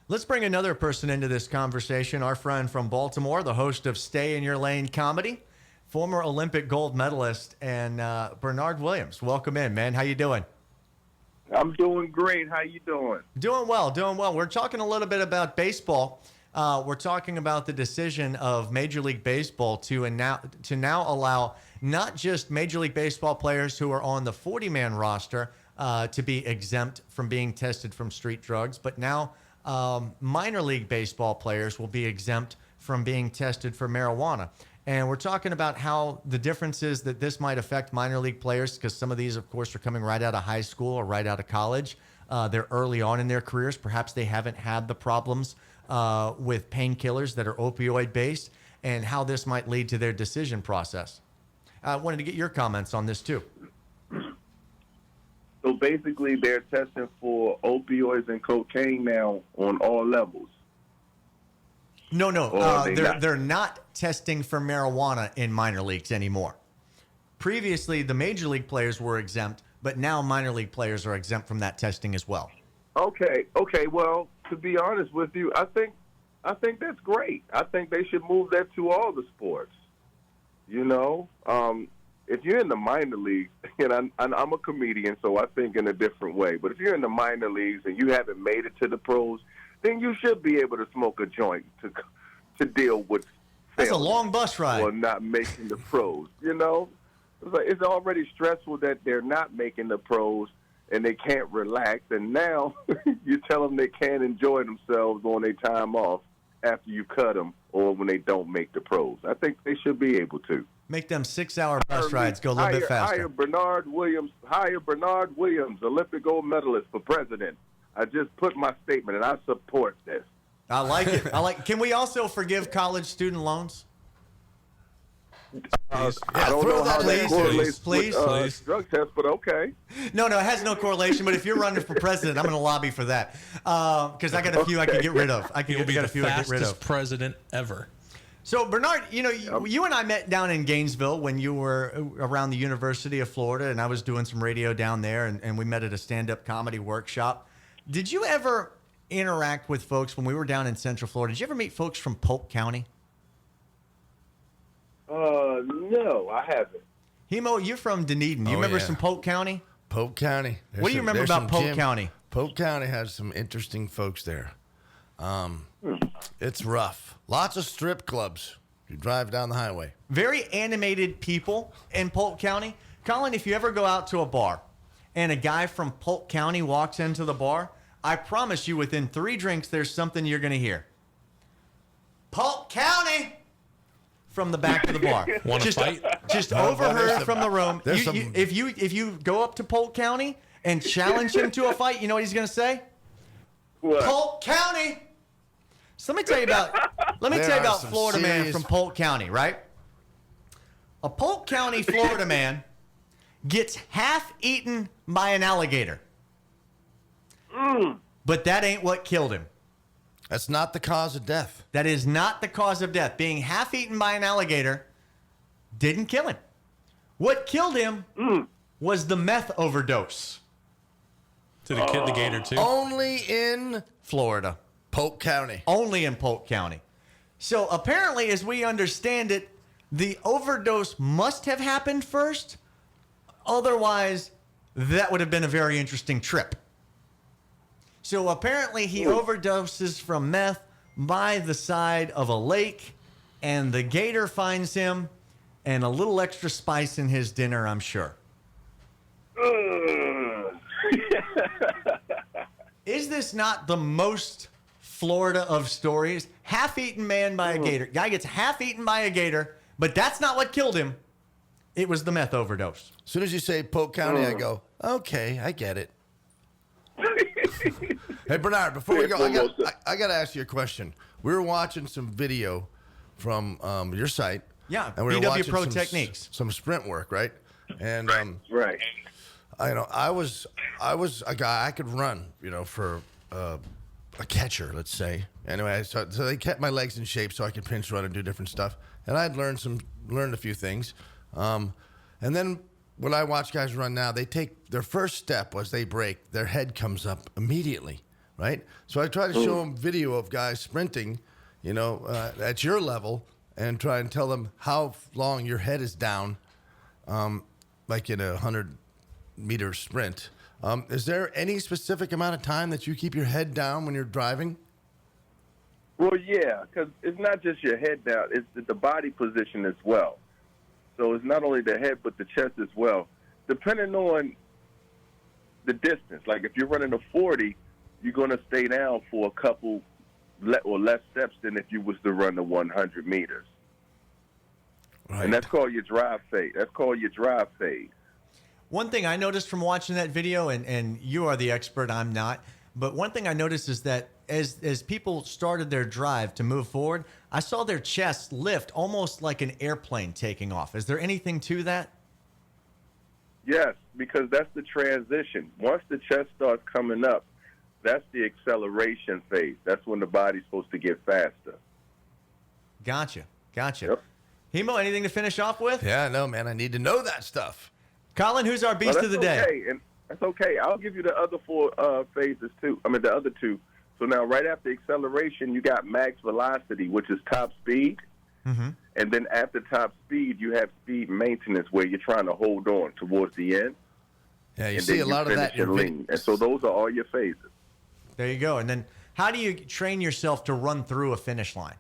Let's bring another person into this conversation. Our friend from Baltimore, the host of Stay in Your Lane comedy, former Olympic gold medalist, and Bernard Williams. Welcome in, man. How you doing? I'm doing great. How you doing? Doing well, doing well. We're talking a little bit about baseball. We're talking about the decision of Major League Baseball to now allow not just Major League Baseball players who are on the 40-man roster to be exempt from being tested from street drugs, but now minor league baseball players will be exempt from being tested for marijuana. And we're talking about how the differences that this might affect minor league players, because some of these, of course, are coming right out of high school or right out of college. They're early on in their careers. Perhaps they haven't had the problems with painkillers that are opioid-based, and how this might lead to their decision process. I wanted to get your comments on this, too. So basically, they're testing for opioids and cocaine now on all levels. No. They're not testing for marijuana in minor leagues anymore. Previously, the major league players were exempt, but now minor league players are exempt from that testing as well. Okay. Well, to be honest with you, I think that's great. I think they should move that to all the sports. You know, if you're in the minor leagues, and I'm a comedian, so I think in a different way. But if you're in the minor leagues and you haven't made it to the pros, then you should be able to smoke a joint to deal with. That's a long bus ride. Or not making the pros. You know, it's already stressful that they're not making the pros and they can't relax. And now you tell them they can't enjoy themselves on their time off after you cut them or when they don't make the pros. I think they should be able to. Make them 6-hour bus rides go a little bit faster. Hire Bernard Williams, Olympic gold medalist for president. I just put my statement, and I support this. I like it. Can we also forgive college student loans? I don't know how that correlates please. Drug test, but okay. No, it has no correlation. But if you're running for president, I'm going to lobby for that because I got a few I can get rid of. You'll be the fastest president ever. So, Bernard, you and I met down in Gainesville when you were around the University of Florida, and I was doing some radio down there, and we met at a stand-up comedy workshop. Did you ever interact with folks when we were down in Central Florida? Did you ever meet folks from Polk County? No, I haven't. Hemo, you're from Dunedin. You remember some Polk County? Polk County. What do you remember about Polk County? Polk County has some interesting folks there. It's rough. Lots of strip clubs. You drive down the highway. Very animated people in Polk County. Colin, if you ever go out to a bar and a guy from Polk County walks into the bar, I promise you within 3 drinks, there's something you're going to hear. Polk County! From the back of the bar. Want to fight? Just overheard from the room. If you go up to Polk County and challenge him to a fight, you know what he's going to say? What? Polk County! So let me tell you about Florida man from Polk County, right? A Polk County Florida man gets half eaten by an alligator. But that ain't what killed him. That's not the cause of death. That is not the cause of death. Being half eaten by an alligator didn't kill him. What killed him was the meth overdose. Did it kill the gator too? Only in Florida. Polk County. Only in Polk County. So apparently, as we understand it, the overdose must have happened first. Otherwise, that would have been a very interesting trip. So apparently he overdoses from meth by the side of a lake, and the gator finds him, and a little extra spice in his dinner, I'm sure. Is this not the most Florida of stories? Half-eaten man by a gator. Guy gets half-eaten by a gator, but that's not what killed him. It was the meth overdose. As soon as you say Polk County, I go, okay, I get it. Hey, Bernard, before we go, I got to ask you a question. We were watching some video from your site. Yeah, and we were BW watching Pro Techniques. Some sprint work, right? And Right. I was a guy I could run, for a catcher, let's say. Anyway, so they kept my legs in shape so I could pinch run and do different stuff. And I'd learned a few things. And then when I watch guys run now, they take their first step was they break, their head comes up immediately. right? So I try to show them video of guys sprinting, at your level, and try and tell them how long your head is down, like in a 100-meter sprint. Is there any specific amount of time that you keep your head down when you're driving? Well, yeah, because it's not just your head down; it's the body position as well. So it's not only the head, but the chest as well. Depending on the distance, like if you're running a 40, you're going to stay down for a couple or less steps than if you was to run the 100 meters. Right. And that's called your drive fade. One thing I noticed from watching that video, and you are the expert, I'm not, but one thing I noticed is that as people started their drive to move forward, I saw their chests lift almost like an airplane taking off. Is there anything to that? Yes, because that's the transition. Once the chest starts coming up, that's the acceleration phase. That's when the body's supposed to get faster. Gotcha. Yep. Hemo, anything to finish off with? Yeah, no, man, I need to know that stuff. Colin, who's our beast of the day? Okay, and that's okay. I'll give you the other four phases too. The other two. So now, right after acceleration, you got max velocity, which is top speed. Mm-hmm. And then after top speed, you have speed maintenance, where you're trying to hold on towards the end. Yeah, you and see then a lot of that in your your lean. And so those are all your phases. There you go. And then how do you train yourself to run through a finish line?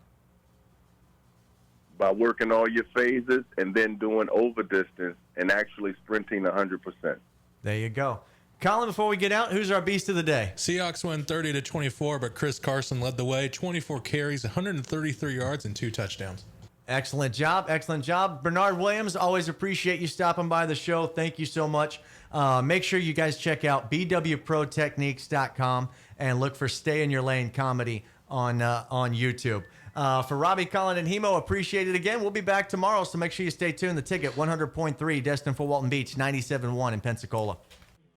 By working all your phases and then doing over distance and actually sprinting 100%. There you go. Colin, before we get out, who's our beast of the day? Seahawks win 30-24, but Chris Carson led the way. 24 carries, 133 yards, and 2 touchdowns. Excellent job. Bernard Williams, always appreciate you stopping by the show. Thank you so much. Make sure you guys check out bwprotechniques.com and look for Stay in Your Lane comedy on YouTube. For Robbie, Colin, and Hemo, appreciate it again. We'll be back tomorrow, so make sure you stay tuned. The Ticket, 100.3, destined for Walton Beach, 97.1 in Pensacola.